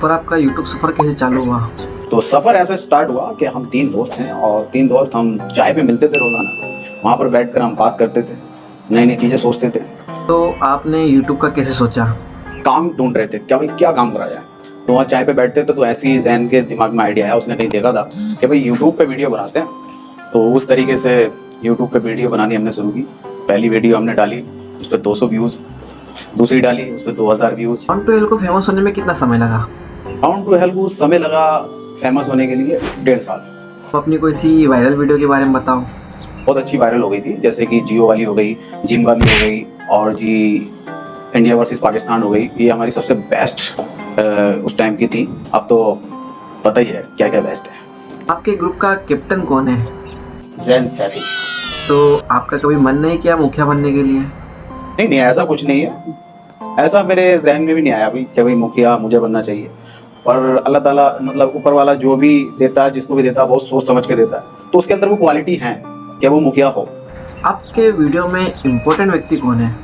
पर आपका यूट्यूब सफ़र कैसे चालू हुआ? तो सफ़र ऐसे स्टार्ट हुआ कि हम 3 दोस्त हैं और 3 दोस्त हम चाय पे मिलते थे रोज़ाना। वहाँ पर बैठकर हम बात करते थे, नई-नई चीज़ें सोचते थे। तो आपने यूट्यूब का कैसे सोचा? काम ढूँढ रहे थे, क्या भाई क्या काम करा जाए? तो वहाँ चाय पे बैठते थे तो ऐसे ही ज़ैन के दिमाग में आइडिया आया, उसने कहीं देखा था कि भाई यूट्यूब पे वीडियो बनाते हैं। तो उस तरीके से यूट्यूब पे वीडियो बनानी हमने शुरू की। पहली वीडियो हमने डाली, उस पे 200 व्यूज़, दूसरी डाली, उस पे 2000 व्यूज़। ऑन टू एल को फेमस होने में कितना समय लगा? हाउ टू हेल्प को समय लगा फेमस होने के लिए 1.5 साल। तो अपनी कोई सी वायरल वीडियो के बारे में बताओ। बहुत अच्छी वायरल हो गई थी, जैसे कि जियो वाली हो गई, जिम वाली हो गई और जी इंडिया वर्सेस पाकिस्तान हो गई। ये हमारी सबसे बेस्ट उस टाइम की थी। अब तो पता ही है क्या क्या बेस्ट है। आपके ग्रुप का कैप्टन कौन है? ज़ैन सैफी। तो आपका कभी मन नहीं किया मुखिया बनने के लिए? नहीं नहीं, ऐसा कुछ नहीं है। ऐसा मेरे जहन में भी नहीं आया अभी कि भाई मुखिया मुझे बनना चाहिए। और अल्लाह ताला मतलब ऊपर वाला जो भी देता है, जिसको भी देता है, बहुत सोच समझ के देता है। तो उसके अंदर वो क्वालिटी है कि वो मुखिया हो। आपके वीडियो में इम्पोर्टेंट व्यक्ति कौन है?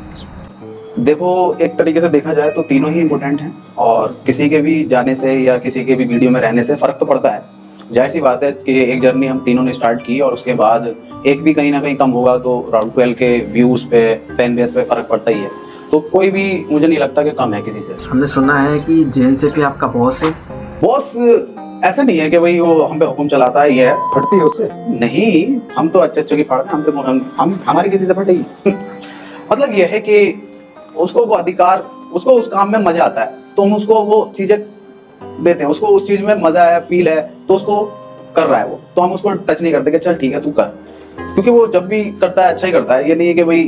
देखो, एक तरीके से देखा जाए तो तीनों ही इम्पोर्टेंट हैं और किसी के भी जाने से या किसी के भी वीडियो में रहने से फ़र्क तो पड़ता है। जाहिर सी बात है कि एक जर्नी हम तीनों ने स्टार्ट की और उसके बाद एक भी कहीं ना कहीं कम होगा तो राउंड 12 के व्यूज़ पे, फैन बेस पे फ़र्क पड़ता ही है। तो कोई भी मुझे नहीं लगता कि कम है किसी से। हमने सुना है कि जैन से भी आपका बॉस है। बॉस ऐसा नहीं है कि भाई वो हम पे हुक्म चलाता है, ये है फटती है उससे। नहीं, हम तो अच्छे की फाड़ते हैं। हम हमारी किसी से फटेगी मतलब ये है कि उसको वो अधिकार, उसको उस काम में मजा आता है तो हम उसको वो चीजें देते हैं। उसको उस चीज में मजा है, फील है, तो उसको कर रहा है वो, तो हम उसको टच नहीं करते कि चल ठीक है तू कर। क्योंकि वो जब भी करता है अच्छा ही करता है। ये नहीं है कि भाई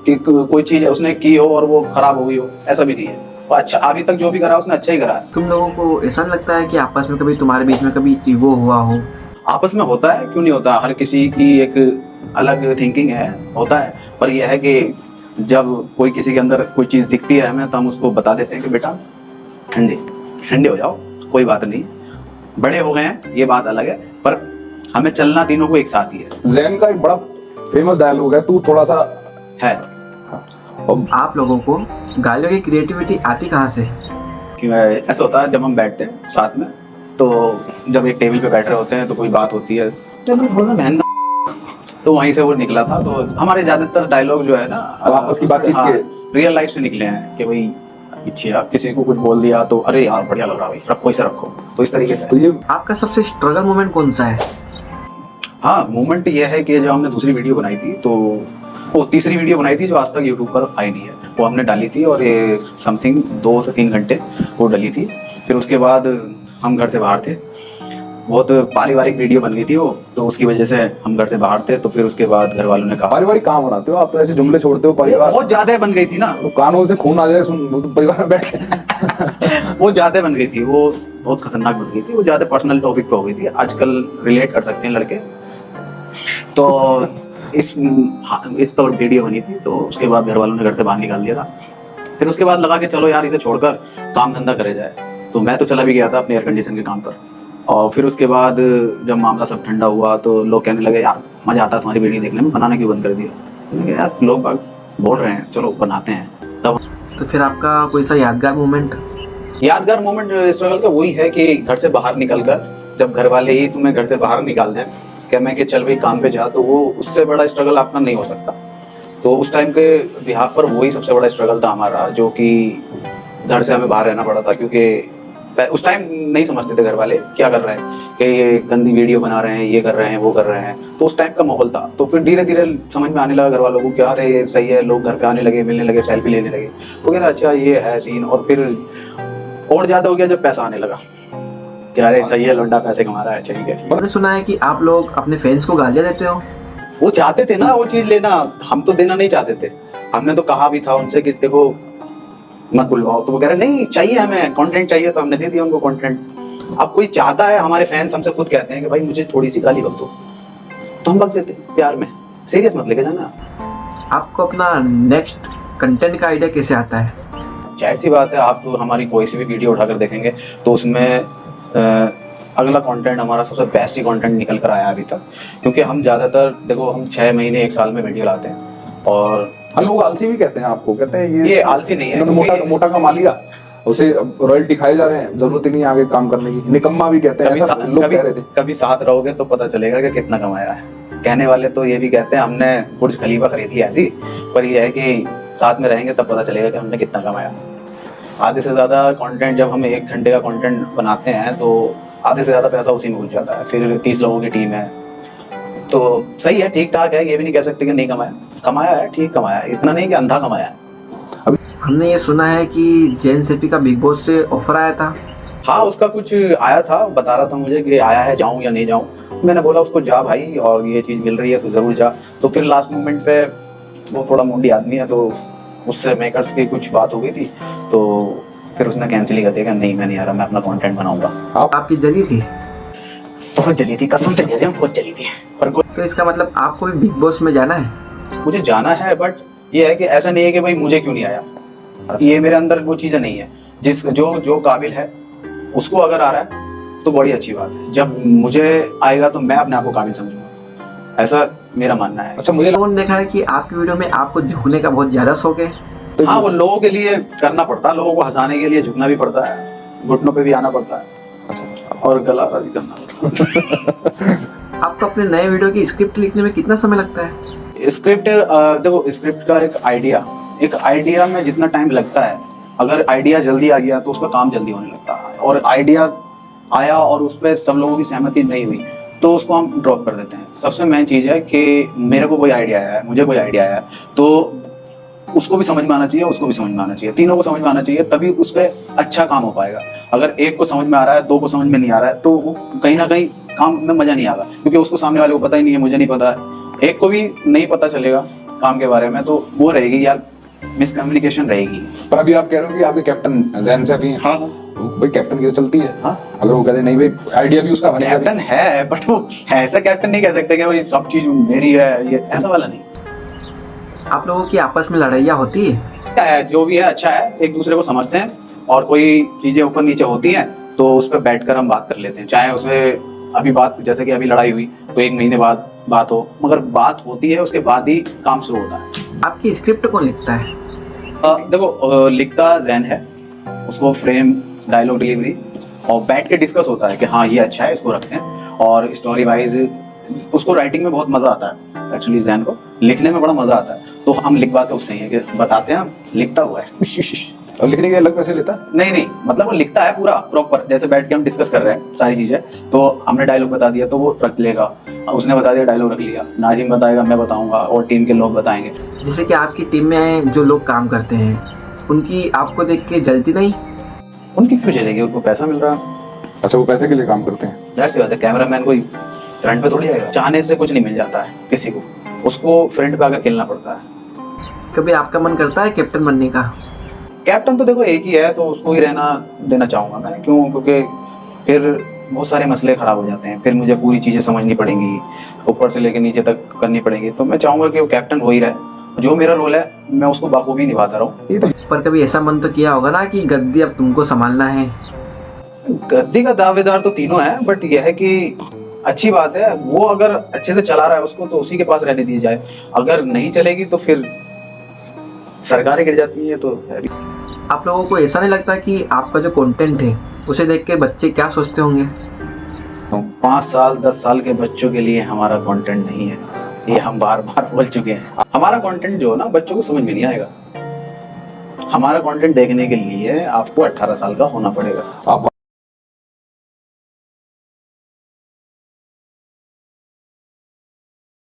कि कोई चीज है उसने की हो और वो खराब हो गई हो, ऐसा भी नहीं है। वो अच्छा अभी तक जो भी करा उसने अच्छा ही करा है। तुम लोगों को ऐसा नहीं लगता है कि आपस में कभी तुम्हारे बीच में कभी ईगो हुआ हो? आपस में होता है, क्यों नहीं होता। हर किसी की एक अलग थिंकिंग है, होता है। पर यह है कि जब कोई किसी के अंदर कोई चीज़ दिखती है हमें तो हम उसको बता देते हैं कि बेटा ठंडे ठंडे हो जाओ, कोई बात नहीं, बड़े हो गए हैं, ये बात अलग है। पर हमें चलना तीनों को एक साथ ही है। ज़ैन का एक बड़ा फेमस डायलॉग है, तू थोड़ा सा है और आप लोगों को गालियों की क्रिएटिविटी आती कहाँ से? कि ऐसा होता है जब हम बैठते हैं साथ में, तो जब एक टेबल पे बैठ रहे होते हैं तो कोई बात होती है, जब हम थोड़ा बहन तो वहीं से वो निकला था। तो हमारे ज्यादातर डायलॉग जो है ना आपस की बातचीत हाँ, के रियल लाइफ से निकले हैं कि भाई पीछे आप किसी को कुछ बोल दिया तो अरे यार बढ़िया लग रहा भाई, रखो इसे रखो, तो इस तरीके से। तो ये आपका सबसे स्ट्रगल मोमेंट कौन सा है? हाँ, मोमेंट ये है कि जब हमने दूसरी वीडियो बनाई थी तो वो तीसरी वीडियो बनाई थी जो आज तक यूट्यूब पर आई नहीं है, वो हमने डाली थी और ये समथिंग 2 से 3 घंटे वो डली थी। फिर उसके बाद हम घर से बाहर थे, बहुत पारिवारिक वीडियो बन गई थी वो, तो उसकी वजह से हम घर से बाहर थे। तो फिर उसके बाद घर वालों ने कहा पारिवारिक कहाँ बनाते हो आप? तो ऐसे जुमले छोड़ते हो परिवार, बहुत ज्यादा बन गई थी ना, तो कानों से खून आ जाए सुन परिवार में बैठ के वो ज्यादा बन गई थी, वो बहुत खतरनाक बन गई थी, वो ज्यादा पर्सनल टॉपिक पे हो गई थी। आजकल रिलेट कर सकते हैं लड़के, तो इस पर वीडियो बनी थी। तो उसके बाद घर वालों ने घर से बाहर निकाल दिया था। फिर उसके बाद लगा कि चलो यार इसे छोड़कर काम धंधा करे जाए, तो मैं तो चला भी गया था अपने एयर कंडीशन के काम पर। और फिर उसके बाद जब मामला सब ठंडा हुआ तो लोग कहने लगे यार मजा आता है तुम्हारी वीडियो देखने में, बनाना क्यों बंद कर दिया? मैंने कहा, यार लोग बाग बोल रहे हैं चलो बनाते हैं। तब तो फिर आपका कोई सा यादगार मोमेंट? यादगार मोमेंट स्ट्रगल का वही है कि घर से बाहर निकल कर, जब घर वाले ही तुम्हें घर से बाहर निकाल दें क्या मैं कि चल भाई काम पे जा, तो वो उससे बड़ा स्ट्रगल आपका नहीं हो सकता। तो उस टाइम के बिहार पर वही सबसे बड़ा स्ट्रगल था हमारा, जो कि घर से हमें बाहर रहना पड़ा था। क्योंकि उस टाइम नहीं समझते थे घर वाले क्या कर रहे हैं, कि ये गंदी वीडियो बना रहे हैं, ये कर रहे हैं, वो कर रहे हैं। तो उस टाइम का माहौल था। तो फिर धीरे धीरे समझ में आने लगा घर वालों को कि अरे ये सही है, लोग घर पे आने लगे, मिलने लगे, सेल्फी लेने लगे। तो कह रहा अच्छा ये है सीन। और फिर और ज्यादा हो गया जब पैसा आने लगा कि अरे सही है लौंडा पैसे कमा रहा है, ठीक है। मैंने सुना है कि आप लोग अपने फैंस को गालियाँ देते हो। वो चाहते थे ना वो चीज लेना, हम तो देना नहीं चाहते थे। हमने तो कहा भी था उनसे कि देखो मत बुलवाओ, तो वो कह रहे नहीं चाहिए, हमें कंटेंट चाहिए, तो हमने दे दिया उनको कंटेंट। अब कोई चाहता है, हमारे फैंस हमसे खुद कहते हैं कि भाई मुझे थोड़ी सी गाली बक दो, तो हम बक देते प्यार में, सीरियस मत लेके जाना। आपको अपना नेक्स्ट कंटेंट का आइडिया कैसे आता है? जाहिर सी बात है, आप तो हमारी कोई सी भी वीडियो उठाकर देखेंगे तो उसमें अगला कंटेंट हमारा सबसे बेस्ट ही कंटेंट निकल कर आया अभी तक। क्योंकि हम ज़्यादातर देखो हम 6 महीने 1 साल में वीडियो लाते हैं। और हम लोग आलसी भी कहते हैं आपको, कहते हैं ये आलसी नहीं है, इन्होंने मोटा मोटा कमा लिया। उसे रॉयल्टी खाए जा रहे हैं, जरूरत ही नहीं है आगे काम करने की, निकम्मा भी कहते हैं, कभी ऐसा लोग कह रहे थे। कभी साथ रहोगे तो पता चलेगा कि कितना कमाया है। कहने वाले तो ये भी कहते हैं हमने बुर्ज खलीफा खरीदी है थी, पर ये है कि साथ में रहेंगे तब पता चलेगा कि हमने कितना कमाया। आधे से ज्यादा कंटेंट जब हम 1 घंटे का कंटेंट बनाते हैं तो आधे से ज्यादा पैसा उसी में घुस जाता है। फिर 30 लोगों की टीम है तो सही है, ठीक ठाक है, ये भी नहीं कह सकते कि नहीं कमाया, कमाया है, ठीक कमाया है, इतना नहीं कि अंधा कमाया है। हमने ये सुना है कि जैन सेफी का बिग बॉस से ऑफर आया था। हाँ, उसका कुछ आया था, बता रहा था मुझे कि आया है, जाऊं या नहीं जाऊं। मैंने बोला उसको जा भाई, और ये चीज़ मिल रही है तो ज़रूर जा। तो फिर लास्ट मोमेंट पे वो थोड़ा मुंडी आदमी है तो उससे मेकर्स की कुछ बात हो गई थी, तो फिर उसने कैंसिल ही कर दिया कि नहीं मैं नहीं आ रहा, मैं अपना कंटेंट बनाऊंगा। आपकी जली थी? बहुत जली थी, कसम से कह रही हूँ, बहुत जली थी। पर तो इसका मतलब आपको भी बिग बॉस में जाना है? मुझे जाना है, बट ये है कि ऐसा नहीं है कि भाई मुझे क्यों नहीं आया। ये मेरे अंदर वो चीज़ें नहीं है। जिस जो काबिल है उसको अगर आ रहा है तो बड़ी अच्छी बात है, जब मुझे आएगा तो मैं अपने आप को काबिल समझूंगा, ऐसा मेरा मानना है। अच्छा, मुझे लोगों ने देखा है कि आपकी वीडियो में आपको झुकने का बहुत ज्यादा शौक है। हाँ, वो लोगों के लिए करना पड़ता है, लोगों को हंसाने के लिए झुकना भी पड़ता है, घुटनों पे भी आना पड़ता है, अच्छा, और गला भी करना पड़ता है। आपको अपने नए वीडियो की स्क्रिप्ट लिखने में कितना समय लगता है? स्क्रिप्ट देखो, स्क्रिप्ट का एक आइडिया में जितना टाइम लगता है, अगर आइडिया जल्दी आ गया तो उसका काम जल्दी होने लगता है, और आइडिया आया और उस पर सब लोगों की सहमति नहीं हुई तो उसको हम ड्रॉप कर देते हैं। सबसे मेन चीज़ है कि मेरे को कोई आइडिया आया है, मुझे कोई आइडिया आया है, तो उसको भी समझ में आना चाहिए, उसको भी समझ में आना चाहिए, तीनों को समझ में आना चाहिए, तभी उस पर अच्छा काम हो पाएगा। अगर एक को समझ में आ रहा है, 2 को समझ में नहीं आ रहा है, तो वो कहीं ना कहीं काम में मजा नहीं आएगा, क्योंकि उसको सामने वाले को पता ही नहीं है, मुझे नहीं पता है, एक को भी नहीं पता चलेगा काम के बारे में, तो वो रहेगी यार, मिसकम्युनिकेशन रहेगी। पर अभी आप कह रहे हो कि आपके कैप्टन जैन सैफी हैं। हाँ, भाई कैप्टन की तो चलती है। हाँ, अगर वो कहते नहीं भाई आइडिया भी उसका बनेगा भी। कैप्टन है, बट वो ऐसा कैप्टन नहीं कह सकते कि भाई सब चीज मेरी है, ये ऐसा वाला नहीं आप लोगों की आपस में लड़ाइयाँ होती है? जो भी है अच्छा है, एक दूसरे को समझते हैं, और कोई चीजें ऊपर नीचे होती हैं तो उस पर बैठकर हम बात कर लेते हैं। चाहे उसमें अभी बात, जैसे कि अभी लड़ाई हुई तो 1 महीने बाद बात हो, मगर बात होती है, उसके बाद ही काम शुरू होता है। आपकी स्क्रिप्ट कौन लिखता है? देखो, लिखता जैन है, उसको फ्रेम, डायलॉग डिलीवरी और बैठ के डिस्कस होता है कि हाँ ये अच्छा है, इसको रखते हैं, और स्टोरी वाइज उसको राइटिंग में बहुत मजा आता है। एक्चुअली जैन को लिखने में बड़ा मजा आता है, तो हम लिखवाते उससे ही है कि बताते हैं हम लिखता हुआ है। और लिखने के अलग पैसे लेता? नहीं, मतलब वो लिखता है पूरा प्रॉपर, जैसे बैठ के हम डिस्कस कर रहे हैं सारी चीजें, तो हमने डायलॉग बता दिया तो वो रख लेगा, उसने बता दिया डायलॉग रख लिया, नाजिम बताएगा, मैं बताऊंगा, और टीम के लोग बताएंगे। जैसे कि आपकी टीम में जो लोग काम करते हैं उनकी आपको देख के जलती नहीं? उनकी क्यों चलेगी, उनको पैसा मिल रहा है। अच्छा, वो पैसे के लिए काम करते हैं। जाहिर सी बात है, कैमरामैन कोई फ्रंट पे थोड़ी आएगा, चाहने से कुछ नहीं मिल जाता है किसी को, उसको फ्रंट पे आकर खेलना पड़ता है। कभी आपका मन करता है कैप्टन बनने का? कैप्टन तो देखो एक ही है, तो उसको ही रहना देना चाहूंगा मैं। क्यों? क्योंकि फिर बहुत सारे मसले खराब हो जाते हैं, फिर मुझे पूरी चीजें समझनी पड़ेंगी, ऊपर से लेकर नीचे तक करनी पड़ेगी, तो मैं चाहूंगा कि वो कैप्टन हो ही रहे, जो मेरा रोल है मैं उसको बाखूबी निभाता रहूं। पर कभी ऐसा मन तो किया होगा ना कि गद्दी अब तुमको संभालना है? गद्दी का दावेदार तो तीनों है, बट यह है कि अच्छी बात है, वो अगर अच्छे से चला रहा है उसको तो उसी के पास रहने दी जाए, अगर नहीं चलेगी तो फिर सरकारें गिर जाती है, तो है भी। आप लोगों को ऐसा नहीं लगता कि आपका जो कंटेंट है उसे देख के बच्चे क्या सोचते होंगे? 5 साल 10 साल के बच्चों के लिए हमारा कंटेंट नहीं है, ये हम बार बार बोल चुके हैं। हमारा कंटेंट जो है ना, बच्चों को समझ में नहीं आएगा। हमारा कंटेंट देखने के लिए आपको 18 साल का होना पड़ेगा। आप